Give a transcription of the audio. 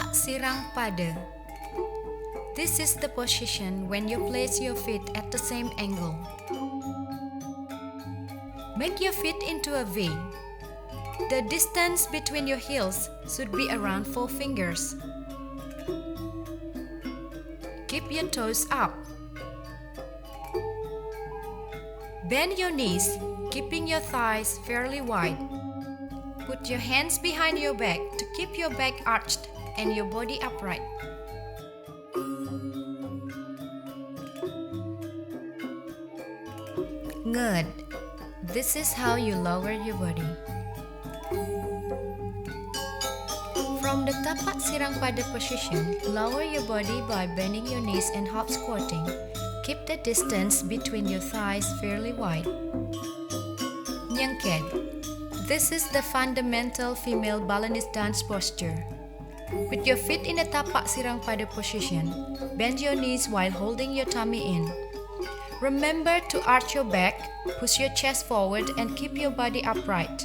Tapak sirang pada. This is the position when you place your feet at the same angle. Make your feet into a V. The distance between your heels should be around 4 fingers. Keep your toes up. Bend your knees, keeping your thighs fairly wide. Put your hands behind your back to keep your back arched and your body upright. Good. This is how you lower your body. From the tapak sirang pada position, lower your body by bending your knees and hop squatting. Keep the distance between your thighs fairly wide. Nyangket. This is the fundamental female Balinese dance posture. With your feet in the tapak sirang pada position, bend your knees while holding your tummy in. Remember to arch your back, push your chest forward and keep your body upright.